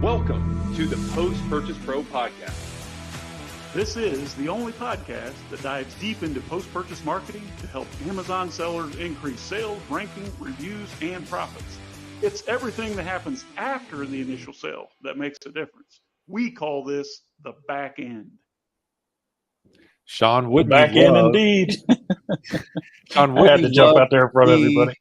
Welcome to the Post-Purchase Pro Podcast. This is the only podcast that dives deep into post-purchase marketing to help Amazon sellers increase sales, ranking, reviews, and profits. It's everything that happens after the initial sale that makes a difference. We call this the back end. Sean, would back end indeed. Sean, I had to jump out there in front of everybody.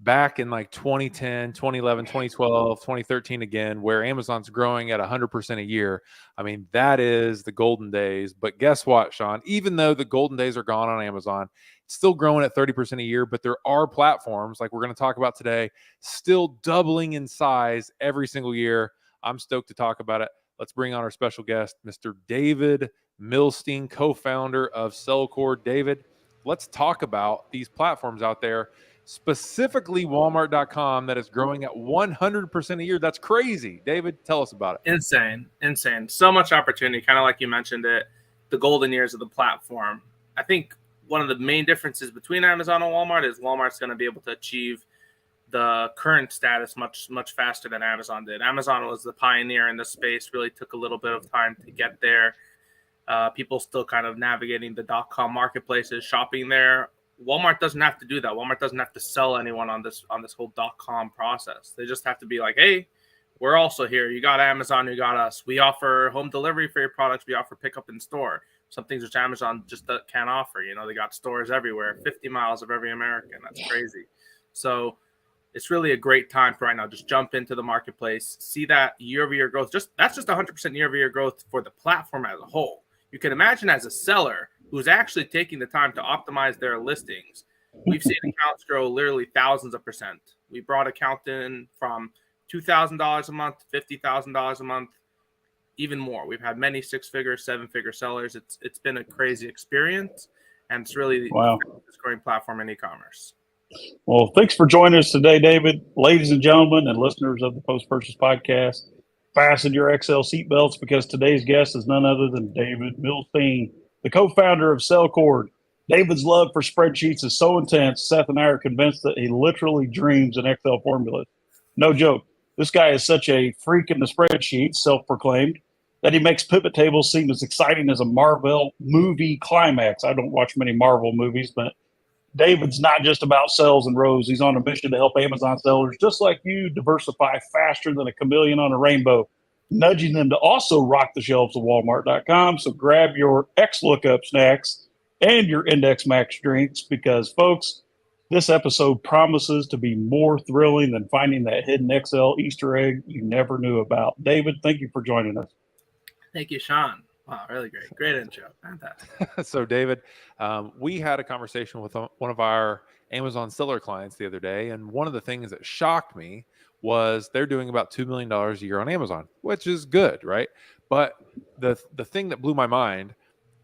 Back in like 2010, 2011, 2012, 2013 again, where Amazon's growing at 100% a year. I mean, that is the golden days. But guess what, Sean? Even though the golden days are gone on Amazon, it's still growing at 30% a year. But there are platforms like we're going to talk about today, still doubling in size every single year. I'm stoked to talk about it. Let's bring on our special guest, Mr. David Milstein, co-founder of SellCord. David, let's talk about these platforms out there, specifically Walmart.com, that is growing at 100% a year. That's crazy. David, tell us about it. Insane. So much opportunity, kind of like you mentioned it, the golden years of the platform. I think one of the main differences between Amazon and Walmart is Walmart's going to be able to achieve the current status much faster than Amazon did. Amazon was the pioneer in this space, really took a little bit of time to get there. People still kind of navigating the .com marketplaces, shopping there. Walmart doesn't have to do that. Walmart doesn't have to sell anyone on this whole .com process. They just have to be like, hey, we're also here. You got Amazon, you got us. We offer home delivery for your products. We offer pickup in store. Some things which Amazon just can't offer. You know, they got stores everywhere, 50 miles of every American. That's crazy. So it's really a great time for right now. Just jump into the marketplace, see that year-over-year growth. That's just 100% year-over-year growth for the platform as a whole. You can imagine as a seller who's actually taking the time to optimize their listings. We've seen accounts grow literally thousands of percent. We brought account in from $2,000 a month to $50,000 a month, even more. We've had many six-figure, seven-figure sellers. It's been a crazy experience, and it's really the fastest growing platform in e-commerce. Well, thanks for joining us today, David. Ladies and gentlemen and listeners of the Post-Purchase Podcast, fasten your XL seatbelts because today's guest is none other than David Milstein, the co-founder of SellCord. David's love for spreadsheets is so intense, Seth and I are convinced that he literally dreams in Excel formulas. No joke. This guy is such a freak in the spreadsheets, self-proclaimed, that he makes pivot tables seem as exciting as a Marvel movie climax. I don't watch many Marvel movies, but David's not just about cells and rows. He's on a mission to help Amazon sellers just like you diversify faster than a chameleon on a rainbow, nudging them to also rock the shelves of Walmart.com. So grab your XLOOKUP snacks and your Index Max drinks because, folks, this episode promises to be more thrilling than finding that hidden Excel Easter egg you never knew about. David, thank you for joining us. Thank you, Sean. Wow, really great. Great intro. Fantastic. So, David, we had a conversation with one of our Amazon seller clients the other day, and one of the things that shocked me was they're doing about $2 million a year on Amazon, which is good, right? But the thing that blew my mind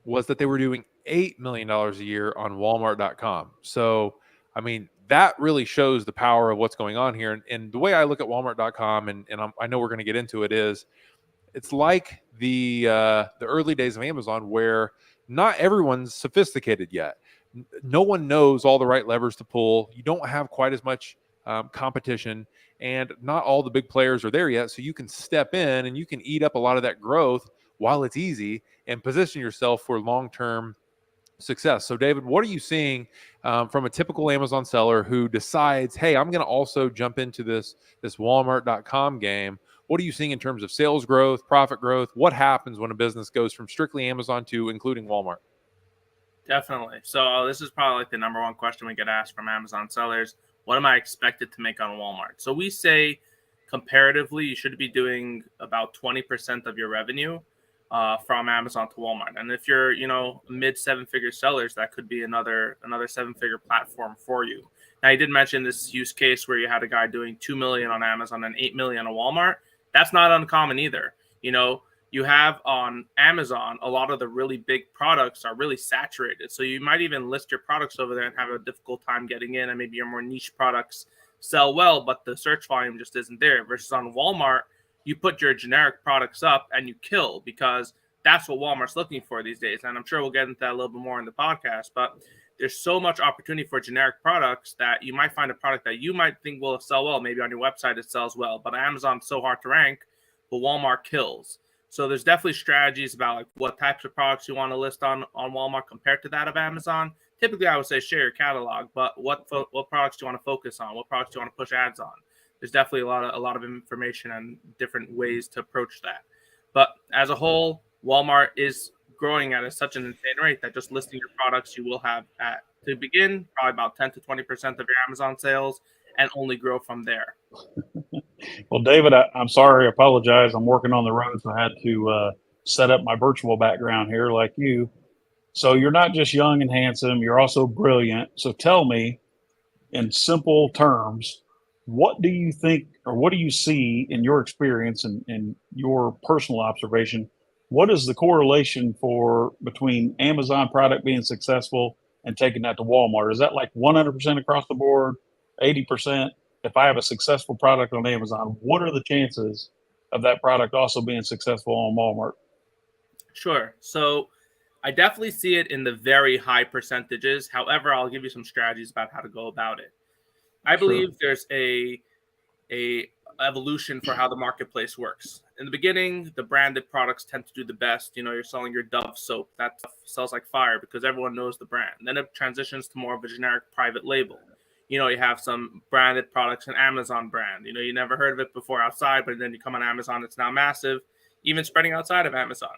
was that they were doing $8 million a year on Walmart.com. So, I mean, that really shows the power of what's going on here. And the way I look at Walmart.com, and I know we're going to get into it, is it's like the early days of Amazon where not everyone's sophisticated yet. No one knows all the right levers to pull. You don't have quite as much competition, and not all the big players are there yet. So you can step in and you can eat up a lot of that growth while it's easy and position yourself for long-term success. So, David, what are you seeing from a typical Amazon seller who decides, hey, I'm going to also jump into this Walmart.com game? What are you seeing in terms of sales growth, profit growth? What happens when a business goes from strictly Amazon to including Walmart? Definitely. So this is probably like the number one question we get asked from Amazon sellers. What am I expected to make on Walmart? So we say comparatively, you should be doing about 20% of your revenue from Amazon to Walmart. And if you're, mid seven-figure sellers, that could be another seven-figure platform for you. Now, you did mention this use case where you had a guy doing $2 million on Amazon and $8 million on Walmart. That's not uncommon either. You have on Amazon, a lot of the really big products are really saturated. So you might even list your products over there and have a difficult time getting in, and maybe your more niche products sell well, but the search volume just isn't there. Versus on Walmart, you put your generic products up and you kill because that's what Walmart's looking for these days. And I'm sure we'll get into that a little bit more in the podcast, but there's so much opportunity for generic products that you might find a product that you might think will sell well. Maybe on your website it sells well, but Amazon's so hard to rank. but Walmart kills. So there's definitely strategies about like what types of products you want to list on Walmart compared to that of Amazon. Typically, I would say share your catalog, but what products do you want to focus on? What products do you want to push ads on? There's definitely a lot of information and different ways to approach that. But as a whole, Walmart is growing at such an insane rate that just listing your products, you will have to begin probably about 10 to 20% of your Amazon sales and only grow from there. Well, David, I'm sorry. I apologize. I'm working on the road, so I had to set up my virtual background here like you. So you're not just young and handsome, you're also brilliant. So tell me, in simple terms, what do you think, or what do you see in your experience and your personal observation? What is the correlation between Amazon product being successful and taking that to Walmart? Is that like 100% across the board, 80%? If I have a successful product on Amazon, what are the chances of that product also being successful on Walmart? Sure. So I definitely see it in the very high percentages. However, I'll give you some strategies about how to go about it. I believe there's a evolution for how the marketplace works. In the beginning, the branded products tend to do the best. You're selling your Dove soap. That sells like fire because everyone knows the brand. Then it transitions to more of a generic private label. You have some branded products, an Amazon brand. You never heard of it before outside, but then you come on Amazon, it's now massive, even spreading outside of Amazon.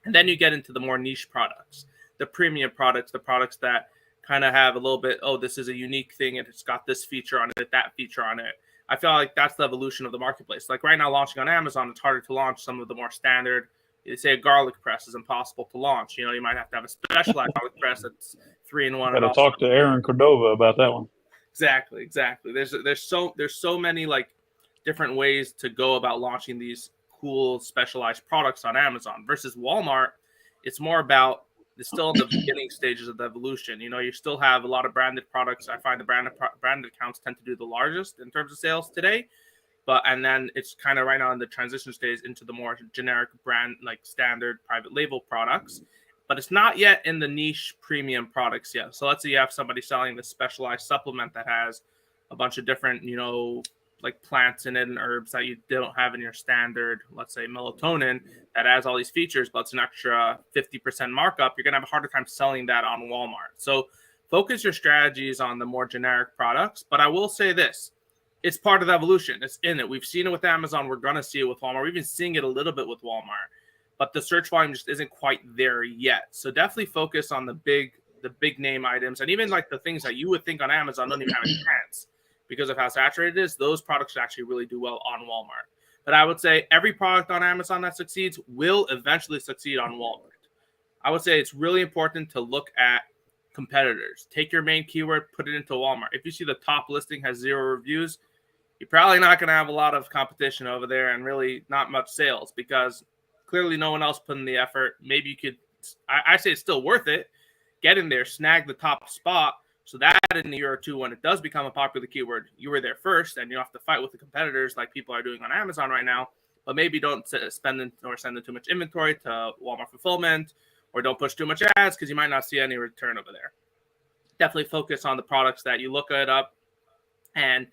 And then you get into the more niche products, the premium products, the products that kind of have a little bit, this is a unique thing and it's got this feature on it, that feature on it. I feel like that's the evolution of the marketplace. Like right now, launching on Amazon, it's harder to launch some of the more standard. They say a garlic press is impossible to launch. You might have to have a specialized garlic press that's 3-in-1. Got to talk to Aaron Cordova about that one. Exactly. There's so many like different ways to go about launching these cool specialized products on Amazon versus Walmart. It's more about it's still in the beginning stages of the evolution. You still have a lot of branded products. I find the branded accounts tend to do the largest in terms of sales today. And then it's kind of right now in the transition stage into the more generic brand, like standard private label products. But it's not yet in the niche premium products yet. So let's say you have somebody selling the specialized supplement that has a bunch of different, like plants in it and herbs that you don't have in your standard, let's say melatonin, that has all these features, but it's an extra 50% markup. You're going to have a harder time selling that on Walmart. So focus your strategies on the more generic products. But I will say this, it's part of the evolution. It's in it. We've seen it with Amazon. We're going to see it with Walmart. We've been seeing it a little bit with Walmart, but the search volume just isn't quite there yet. So definitely focus on the big name items. And even like the things that you would think on Amazon don't even have a chance because of how saturated it is. Those products actually really do well on Walmart. But I would say every product on Amazon that succeeds will eventually succeed on Walmart. I would say it's really important to look at competitors. Take your main keyword, put it into Walmart. If you see the top listing has 0 reviews, you're probably not going to have a lot of competition over there and really not much sales because clearly no one else put in the effort. Maybe you could, I say it's still worth it. Get in there, snag the top spot so that in a year or two, when it does become a popular keyword, you were there first and you don't have to fight with the competitors like people are doing on Amazon right now. But maybe don't spend or send in too much inventory to Walmart fulfillment or don't push too much ads because you might not see any return over there. Definitely focus on the products that you look it up. And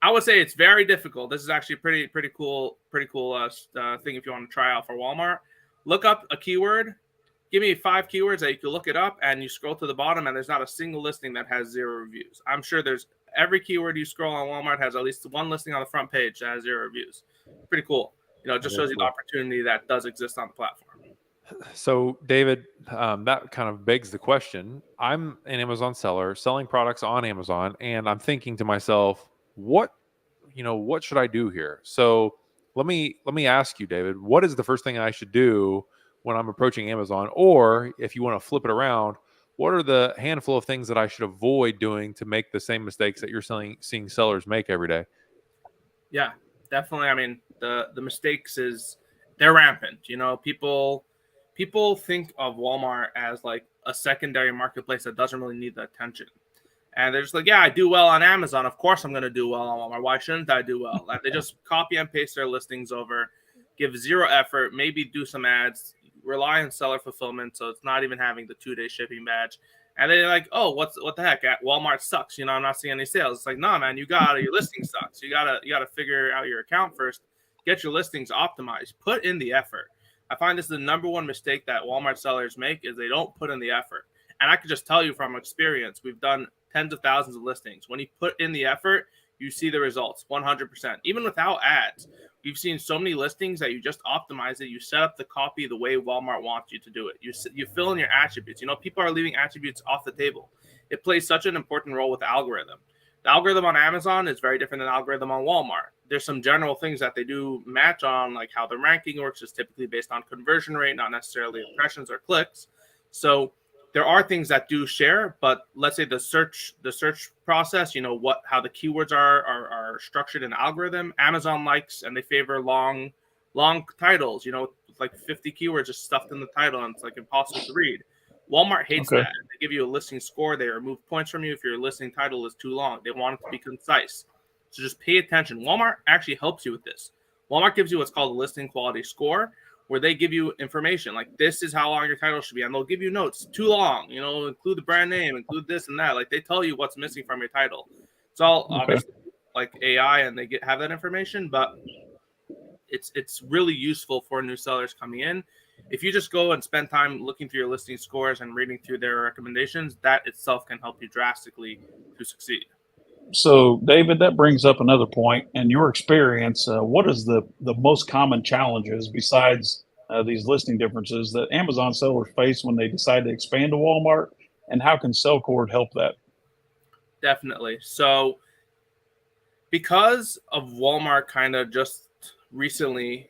I would say it's very difficult. This is actually pretty cool thing if you want to try out for Walmart. Look up a keyword. Give me 5 keywords that you can look it up, and you scroll to the bottom, and there's not a single listing that has 0 reviews. I'm sure there's every keyword you scroll on Walmart has at least one listing on the front page that has 0 reviews. Pretty cool. It just shows you the opportunity that does exist on the platform. So, David, that kind of begs the question. I'm an Amazon seller selling products on Amazon, and I'm thinking to myself, what should I do here? So let me ask you, David, what is the first thing I should do when I'm approaching Amazon? Or if you want to flip it around, what are the handful of things that I should avoid doing to make the same mistakes that you're seeing sellers make every day? Yeah, definitely. I mean, the mistakes they're rampant. People think of Walmart as like a secondary marketplace that doesn't really need the attention. And they're just like, yeah, I do well on Amazon. Of course I'm going to do well on Walmart. Why shouldn't I do well? Like, they just copy and paste their listings over, give 0 effort, maybe do some ads, rely on seller fulfillment, so it's not even having the 2-day shipping badge. And they're like, oh, what the heck? Walmart sucks. I'm not seeing any sales. It's like, no, man, your listing sucks. You gotta figure out your account first, get your listings optimized. Put in the effort. I find this is the number one mistake that Walmart sellers make is they don't put in the effort. And I can just tell you from experience, we've done tens of thousands of listings. When you put in the effort, you see the results 100%. Even without ads, we've seen so many listings that you just optimize it. You set up the copy the way Walmart wants you to do it. You fill in your attributes. People are leaving attributes off the table. It plays such an important role with the algorithm. The algorithm on Amazon is very different than the algorithm on Walmart. There's some general things that they do match on, like how the ranking works is typically based on conversion rate, not necessarily impressions or clicks. So there are things that do share, but let's say the search process, how the keywords are structured in the algorithm. Amazon likes and they favor long titles, with like 50 keywords just stuffed in the title, and it's like impossible to read. Walmart hates that. They give you a listing score. They remove points from you if your listing title is too long. They want it to be concise. So just pay attention. Walmart actually helps you with this. Walmart gives you what's called a listing quality score, where they give you information like this is how long your title should be, and they'll give you notes. Too long, include the brand name, include this and that. Like they tell you what's missing from your title. It's all obviously like AI, and they have that information, but it's really useful for new sellers coming in. If you just go and spend time looking through your listing scores and reading through their recommendations, that itself can help you drastically to succeed. So, David, that brings up another point. In your experience, what is the most common challenges besides these listing differences that Amazon sellers face when they decide to expand to Walmart, and how can SellCord help that? Definitely. So, because of Walmart kind of just recently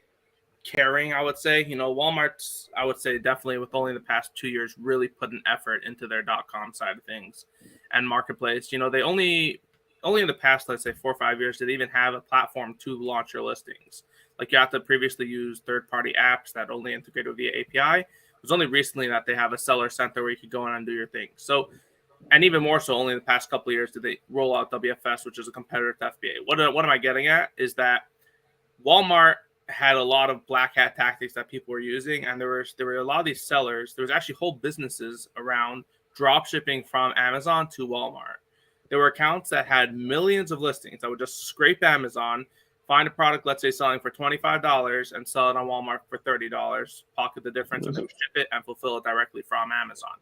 caring, I would say, Walmart's, I would say definitely with only the past 2 years, really put an effort into their .com side of things and marketplace. They only in the past, let's say 4 or 5 years, did they even have a platform to launch your listings. Like you have to previously use third-party apps that only integrated via API. It was only recently that they have a seller center where you could go in and do your thing. So, and even more so, only in the past couple of years did they roll out WFS, which is a competitor to FBA. What am I getting at is that Walmart had a lot of black hat tactics that people were using, and there were a lot of these sellers. There was actually whole businesses around drop shipping from Amazon to Walmart. There were accounts that had millions of listings that would just scrape Amazon, find a product, let's say selling for $25, and sell it on Walmart for $30, pocket the difference, and then ship it and fulfill it directly from Amazon.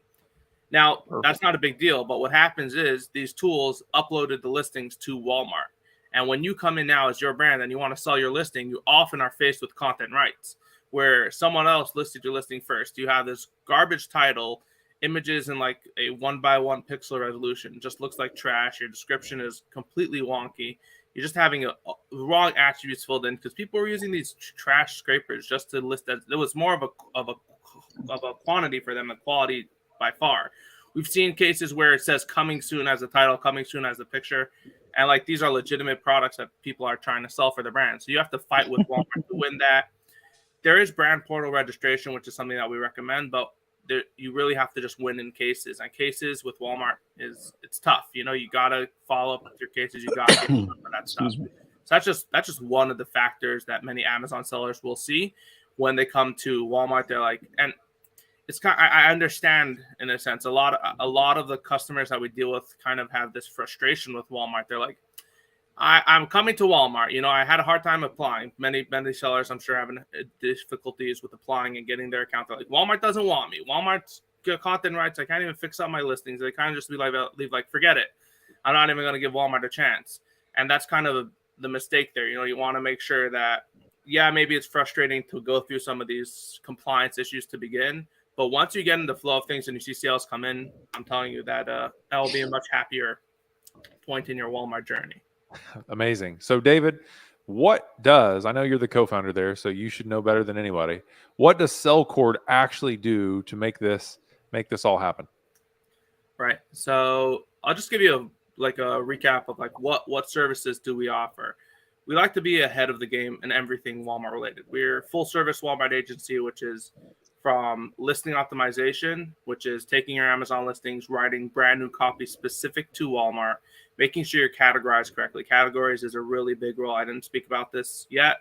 Now, that's not a big deal, but what happens is these tools uploaded the listings to Walmart. And when you come in now as your brand and you want to sell your listing, you often are faced with content rights, where someone else listed your listing first. You have this garbage title, images in like a 1x1 pixel resolution, just looks like trash. Your description is completely wonky. You're just having wrong attributes filled in because people were using these trash scrapers just to list that. It was more of a quantity for them than quality by far. We've seen cases where it says coming soon as the title, coming soon as the picture. And like these are legitimate products that people are trying to sell for the brand. So you have to fight with Walmart to win that. There is brand portal registration, which is something that we recommend, but you really have to just win in cases. And cases with Walmart it's tough. You got to follow up with your cases. You got to get for that stuff. So that's just one of the factors that many Amazon sellers will see when they come to Walmart. They're like, and it's kind. I understand in a sense. A lot of the customers that we deal with kind of have this frustration with Walmart. They're like, I'm coming to Walmart. I had a hard time applying. Many sellers, I'm sure, having difficulties with applying and getting their account. They're like, Walmart doesn't want me. Walmart's got content rights. I can't even fix up my listings. They kind of just leave like, forget it. I'm not even going to give Walmart a chance. And that's kind of the mistake there. You want to make sure that, yeah, maybe it's frustrating to go through some of these compliance issues to begin. But once you get in the flow of things and you see sales come in, I'm telling you that that will be a much happier point in your Walmart journey. Amazing. So, David, I know you're the co-founder there, so you should know better than anybody. What does SellCord actually do to make this all happen? Right. So I'll just give you a recap of what services do we offer. We like to be ahead of the game in everything Walmart related. We're full service Walmart agency, which is from listing optimization, which is taking your Amazon listings, writing brand new copy specific to Walmart, making sure you're categorized correctly. Categories is a really big role. I didn't speak about this yet.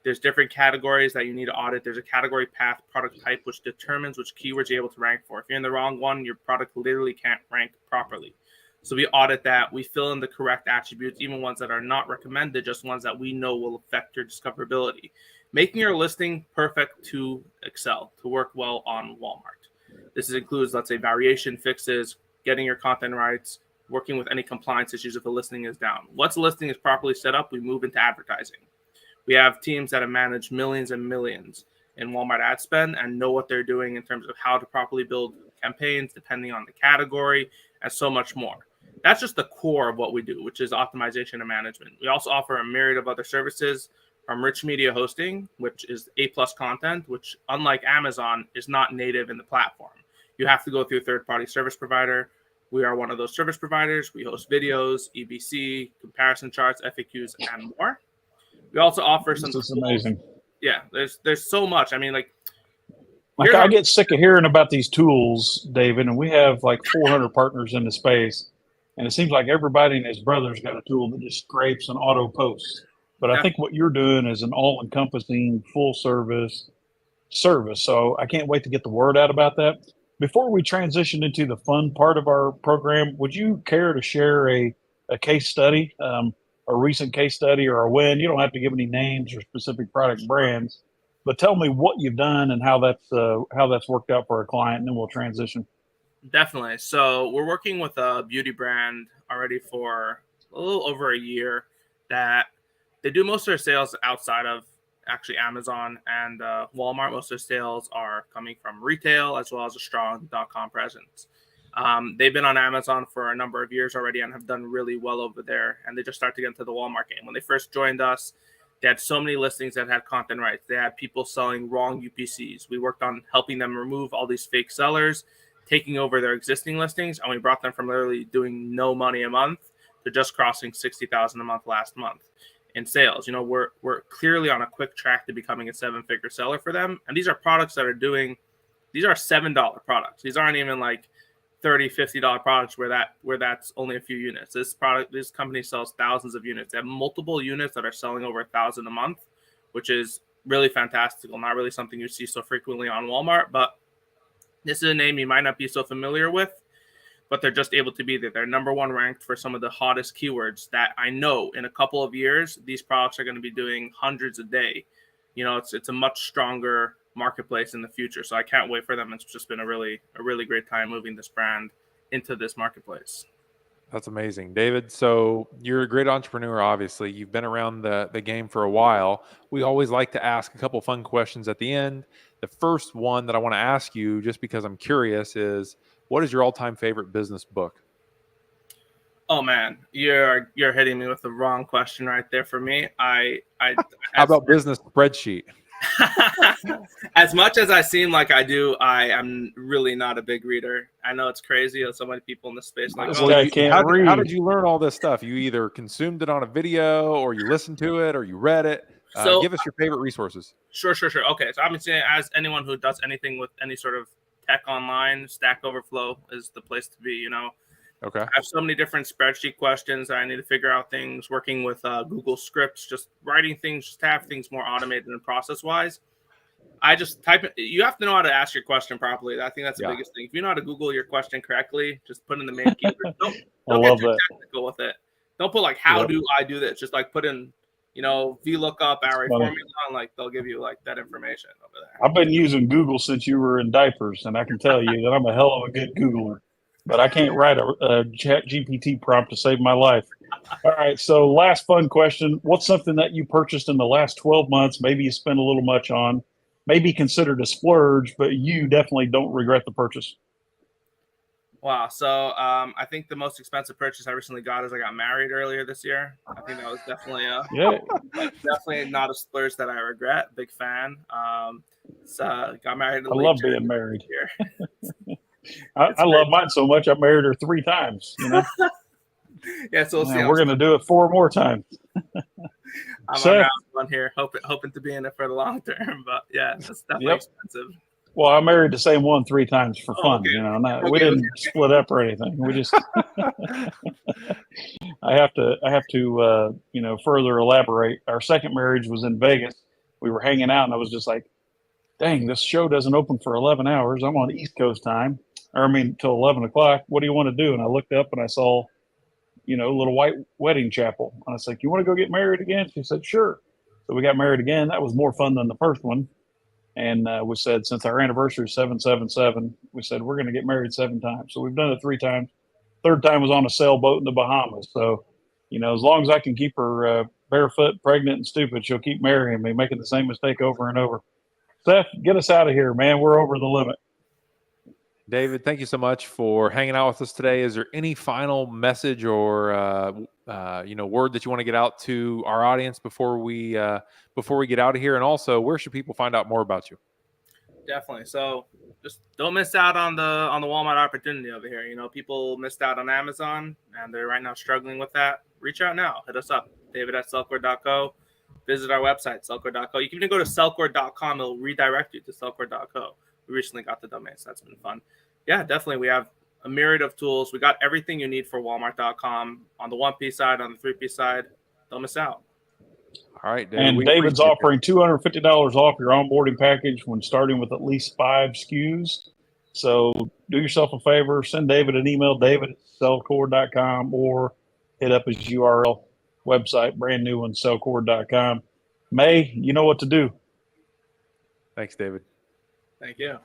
There's different categories that you need to audit. There's a category path product type, which determines which keywords you're able to rank for. If you're in the wrong one, your product literally can't rank properly. So we audit that. We fill in the correct attributes, even ones that are not recommended, just ones that we know will affect your discoverability. Making your listing perfect to excel, to work well on Walmart. This includes, let's say, variation fixes, getting your content rights, working with any compliance issues if a listing is down. Once a listing is properly set up, we move into advertising. We have teams that have managed millions and millions in Walmart ad spend and know what they're doing in terms of how to properly build campaigns, depending on the category, and so much more. That's just the core of what we do, which is optimization and management. We also offer a myriad of other services, from rich media hosting, which is A+ content, which, unlike Amazon, is not native in the platform. You have to go through a third-party service provider. We are one of those service providers. We host videos, EBC, comparison charts, FAQs, and more. We also offer some. This is amazing. Yeah, there's so much. I mean, like I get sick of hearing about these tools, David, and we have like 400 partners in the space, and it seems like everybody and his brother's got a tool that just scrapes and auto posts. But I think what you're doing is an all-encompassing, full-service. So I can't wait to get the word out about that. Before we transition into the fun part of our program, would you care to share a case study, a recent case study or a win? You don't have to give any names or specific product brands, but tell me what you've done and how that's worked out for a client, and then we'll transition. Definitely. So we're working with a beauty brand already for a little over a year that they do most of their sales outside of actually Amazon and Walmart. Most of their sales are coming from retail as well as a strong .com presence. They've been on Amazon for a number of years already and have done really well over there. And they just started to get into the Walmart game. When they first joined us, they had so many listings that had content rights. They had people selling wrong UPCs. We worked on helping them remove all these fake sellers, taking over their existing listings, and we brought them from literally doing no money a month to just crossing $60,000 a month last month in sales. You know, we're clearly on a quick track to becoming a 7-figure seller for them. And these are products that are these are $7 products. These aren't even like $30, $50 products where that's only a few units. This company sells thousands of units. They have multiple units that are selling over 1,000 a month, which is really fantastical. Not really something you see so frequently on Walmart, but this is a name you might not be so familiar with, but they're just able to be there. They're number one ranked for some of the hottest keywords that I know in a couple of years, these products are going to be doing hundreds a day. You know, it's a much stronger marketplace in the future. So I can't wait for them. It's just been a really great time moving this brand into this marketplace. That's amazing, David. So you're a great entrepreneur, obviously. You've been around the game for a while. We always like to ask a couple fun questions at the end. The first one that I want to ask you, just because I'm curious, is what is your all-time favorite business book? Oh man, you're hitting me with the wrong question right there for me. How about business spreadsheet? As much as I seem like I do, I am really not a big reader. I know it's crazy. So many people in this space like, how did you learn all this stuff? You either consumed it on a video, or you listened to it, or you read it. So give us your favorite resources. Sure. Okay, so obviously, as anyone who does anything with any sort of tech online, Stack Overflow is the place to be. You know. Okay. I have so many different spreadsheet questions that I need to figure out things, working with Google Scripts, just writing things, just to have things more automated and process-wise. I just type it. You have to know how to ask your question properly. I think that's the biggest thing. If you know how to Google your question correctly, just put in the main keyword. Don't get too technical with it. Don't put like, how do I do this? Just like put in, VLOOKUP, array formula, and like they'll give you like that information over there. I've been using Google since you were in diapers, and I can tell you that I'm a hell of a good Googler. But I can't write a chat GPT prompt to save my life. All right, so last fun question. What's something that you purchased in the last 12 months, maybe you spent a little much on, maybe considered a splurge, but you definitely don't regret the purchase? Wow, so I think the most expensive purchase I recently got is I got married earlier this year. I think that was definitely definitely not a splurge that I regret. Big fan. So got married. I love being married. I love mine so much. I married her 3 times. Yeah, so we're going to do it 4 more times. I'm on round 1 here, hoping to be in it for the long term. But yeah, it's definitely expensive. Well, I married the same one 3 times for fun. Okay. We didn't split up or anything. We just. I have to further elaborate. Our second marriage was in Vegas. We were hanging out, and I was just like, dang, this show doesn't open for 11 hours. I'm on East Coast time. till 11 o'clock. What do you want to do? And I looked up and I saw, a little white wedding chapel. And I was like, you want to go get married again? She said, sure. So we got married again. That was more fun than the first one. And we said, since our anniversary is 7/7/7, we said, we're going to get married 7 times. So we've done it 3 times. Third time was on a sailboat in the Bahamas. So, as long as I can keep her barefoot, pregnant, and stupid, she'll keep marrying me, making the same mistake over and over. Seth, get us out of here, man. We're over the limit. David, thank you so much for hanging out with us today. Is there any final message or word that you want to get out to our audience before we get out of here? And also, where should people find out more about you? Definitely. So just don't miss out on the Walmart opportunity over here. People missed out on Amazon and they're right now struggling with that. Reach out now. Hit us up, david@sellcord.co. Visit our website, sellcord.co. You can even go to sellcord.com. It'll redirect you to sellcord.co. We recently got the domain, so that's been fun. Yeah, definitely. We have a myriad of tools. We got everything you need for Walmart.com on the 1P side, on the 3P side. Don't miss out. All right, David. And David's offering $250 off your onboarding package when starting with at least 5 SKUs. So do yourself a favor, send David an email, david@sellcord.com, or hit up his URL website, brand new one, sellcord.com. May, you know what to do. Thanks, David. Thank you.